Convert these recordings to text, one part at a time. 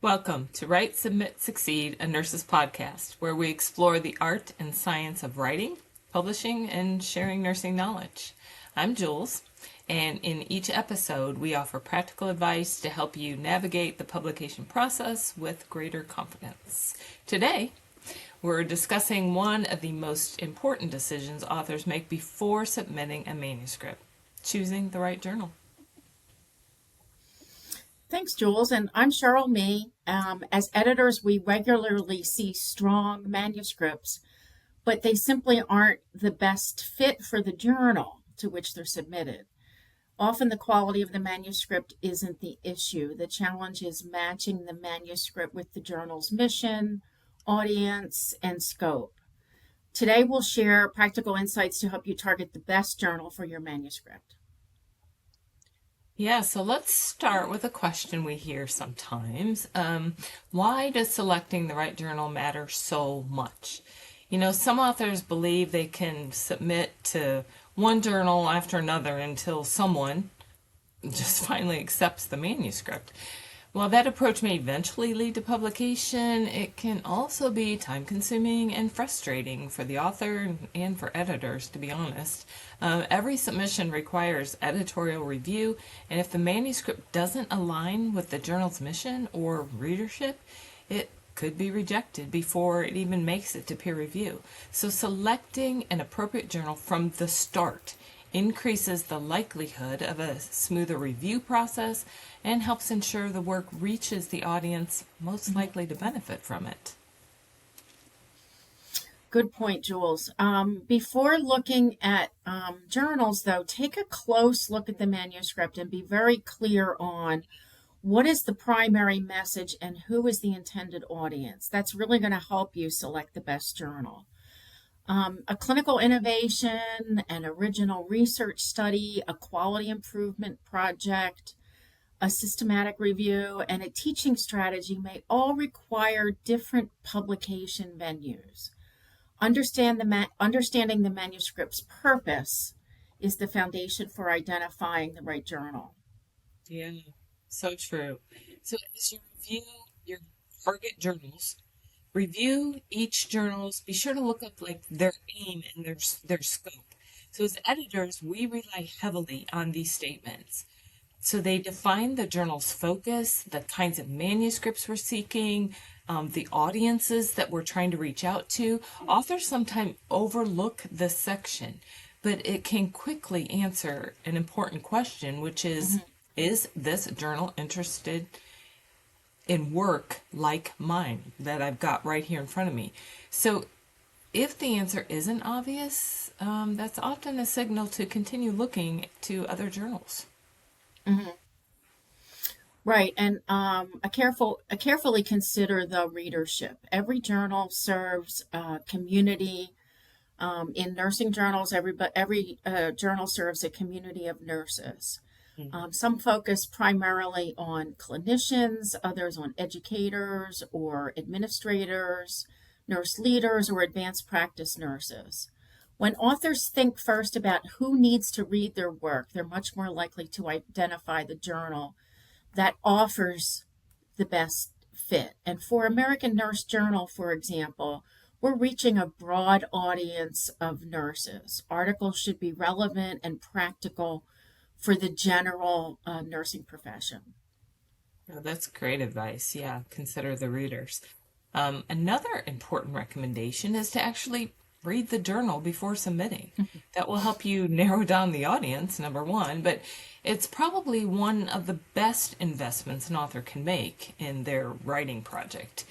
Welcome to Write, Submit, Succeed, a Nurse's Podcast, where we explore the art and science of writing, publishing, and sharing nursing knowledge. I'm Jules, and in each episode, we offer practical advice to help you navigate the publication process with greater confidence. Today, we're discussing one of the most important decisions authors make before submitting a manuscript, choosing the right journal. Thanks, Jules. And I'm Cheryl Mee. As editors, we regularly see strong manuscripts, but they simply aren't the best fit for the journal to which they're submitted. Often the quality of the manuscript isn't the issue. The challenge is matching the manuscript with the journal's mission, audience, and scope. Today, we'll share practical insights to help you target the best journal for your manuscript. Yeah, so let's start with a question we hear sometimes. Why does selecting the right journal matter so much? Some authors believe they can submit to one journal after another until someone just finally accepts the manuscript. While that approach may eventually lead to publication, it can also be time-consuming and frustrating for the author and for editors, to be honest. Every submission requires editorial review, and if the manuscript doesn't align with the journal's mission or readership, it could be rejected before it even makes it to peer review. So selecting an appropriate journal from the start increases the likelihood of a smoother review process and helps ensure the work reaches the audience most likely to benefit from it. Good point, Jules. Before looking at journals, though, take a close look at the manuscript and be very clear on what is the primary message and who is the intended audience. That's really going to help you select the best journal. A clinical innovation, an original research study, a quality improvement project, a systematic review, and a teaching strategy may all require different publication venues. Understanding the manuscript's purpose is the foundation for identifying the right journal. Yeah, so true. So as you review your target journals, review each journals, be sure to look up their aim and their scope. So as editors, we rely heavily on these statements. So they define the journal's focus, the kinds of manuscripts we're seeking, the audiences that we're trying to reach out to. Authors sometimes overlook this section, but it can quickly answer an important question, which is this journal interested in work like mine that I've got right here in front of me? So if the answer isn't obvious, that's often a signal to continue looking to other journals. Mm-hmm. Right, and carefully consider the readership. Every journal serves a community. In nursing journals, every journal serves a community of nurses. Some focus primarily on clinicians, others on educators or administrators, nurse leaders, or advanced practice nurses. When authors think first about who needs to read their work, they're much more likely to identify the journal that offers the best fit. And for American Nurse Journal, for example, we're reaching a broad audience of nurses. Articles should be relevant and practical for the general nursing profession. Oh, that's great advice. Yeah, consider the readers. Another important recommendation is to actually read the journal before submitting. That will help you narrow down the audience, number one, but it's probably one of the best investments an author can make in their writing project.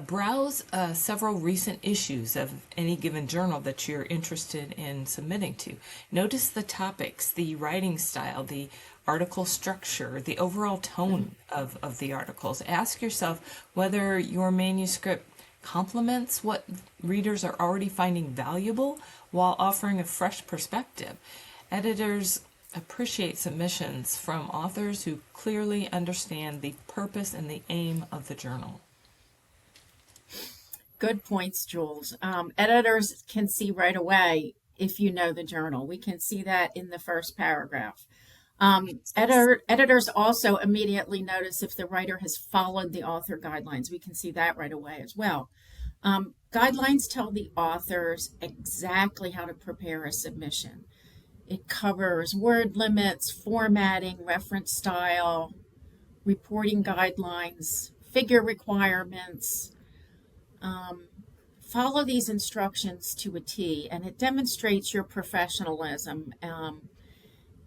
Browse several recent issues of any given journal that you're interested in submitting to. Notice the topics, the writing style, the article structure, the overall tone of the articles. Ask yourself whether your manuscript complements what readers are already finding valuable while offering a fresh perspective. Editors appreciate submissions from authors who clearly understand the purpose and the aim of the journal. Good points, Jules. Editors can see right away if you know the journal. We can see that in the first paragraph. Editors also immediately notice if the writer has followed the author guidelines. We can see that right away as well. Guidelines tell the authors exactly how to prepare a submission. It covers word limits, formatting, reference style, reporting guidelines, figure requirements. Um, Follow these instructions to a T, and it demonstrates your professionalism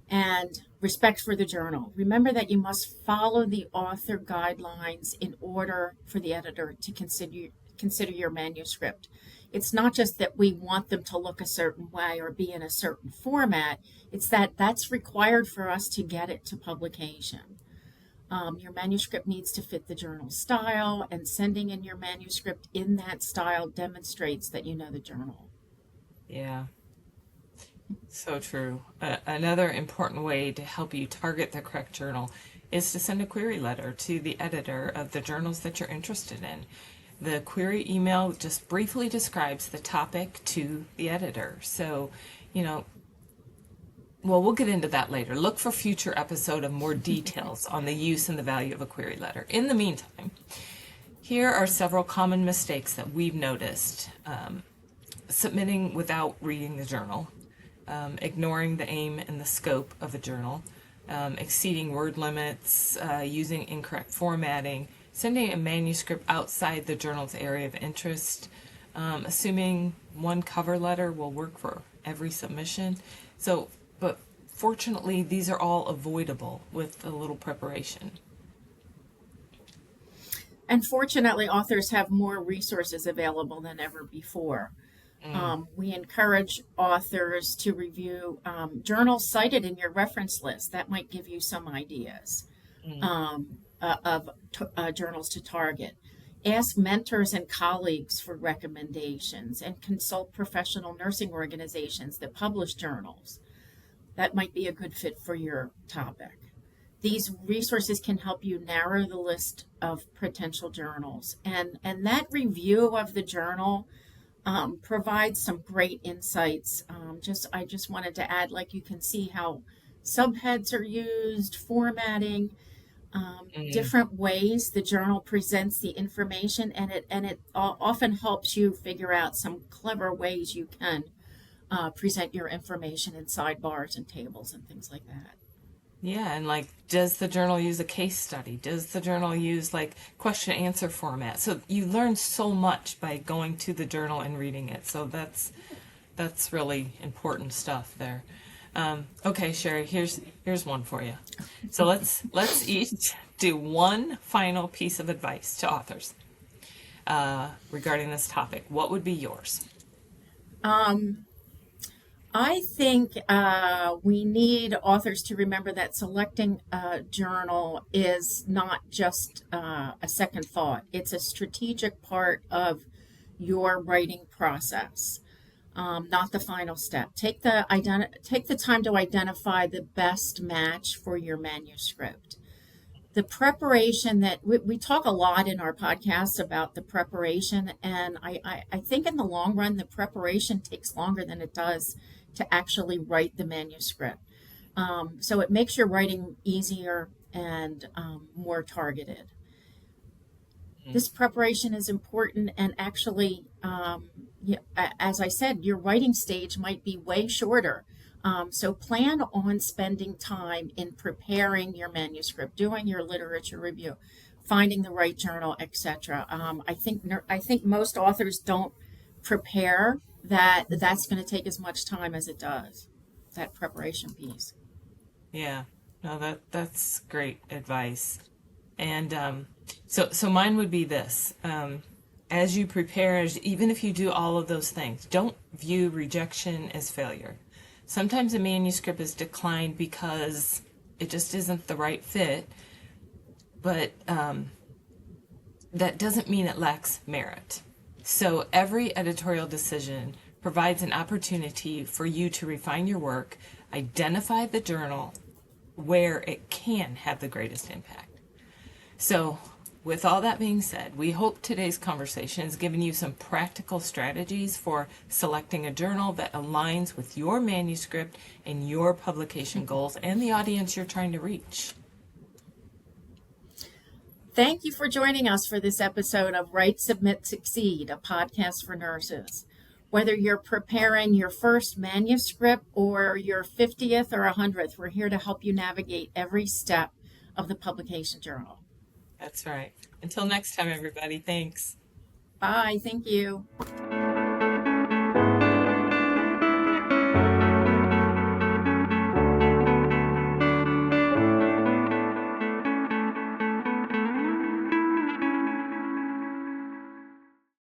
and respect for the journal. Remember that you must follow the author guidelines in order for the editor to consider your manuscript. It's not just that we want them to look a certain way or be in a certain format, it's that that's required for us to get it to publication. Your manuscript needs to fit the journal style, and sending in your manuscript in that style demonstrates that you know the journal. Yeah, so true. Another important way to help you target the correct journal is to send a query letter to the editor of the journals that you're interested in. The query email just briefly describes the topic to the editor. So, you know, well, we'll get into that later. Look for future episode of more details on the use and the value of a query letter. In the meantime, here are several common mistakes that we've noticed. Submitting without reading the journal, ignoring the aim and the scope of a journal, exceeding word limits, using incorrect formatting, sending a manuscript outside the journal's area of interest, assuming one cover letter will work for every submission. So, but fortunately, these are all avoidable with a little preparation. And fortunately, authors have more resources available than ever before. We encourage authors to review journals cited in your reference list. That might give you some ideas of journals to target. Ask mentors and colleagues for recommendations and consult professional nursing organizations that publish journals. That might be a good fit for your topic. These resources can help you narrow the list of potential journals. And that review of the journal provides some great insights. I just wanted to add, like, you can see how subheads are used, formatting, different ways the journal presents the information, and it often helps you figure out some clever ways you can present your information in sidebars and tables and things like that. Yeah, and like, does the journal use a case study? Does the journal use like question answer format? So you learn so much by going to the journal and reading it. So that's really important stuff there. Okay, Sherry, here's one for you. So let's each do one final piece of advice to authors regarding this topic. What would be yours? Um, I think we need authors to remember that selecting a journal is not just a second thought. It's a strategic part of your writing process, not the final step. Take the time to identify the best match for your manuscript. The preparation that we talk a lot in our podcast about the preparation, and I think in the long run, the preparation takes longer than it does to actually write the manuscript. So it makes your writing easier and more targeted. This preparation is important, and actually, as I said, your writing stage might be way shorter. So plan on spending time in preparing your manuscript, doing your literature review, finding the right journal, etc. I think most authors don't prepare that's going to take as much time as it does, that preparation piece. Yeah, no, that's great advice. And so mine would be this. As you prepare, even if you do all of those things, don't view rejection as failure. Sometimes a manuscript is declined because it just isn't the right fit, but that doesn't mean it lacks merit. So every editorial decision provides an opportunity for you to refine your work, identify the journal where it can have the greatest impact. So with all that being said, we hope today's conversation has given you some practical strategies for selecting a journal that aligns with your manuscript and your publication goals and the audience you're trying to reach. Thank you for joining us for this episode of Write, Submit, Succeed, a podcast for nurses. Whether you're preparing your first manuscript or your 50th or 100th, we're here to help you navigate every step of the publication journal. That's right. Until next time, everybody. Thanks. Bye. Thank you.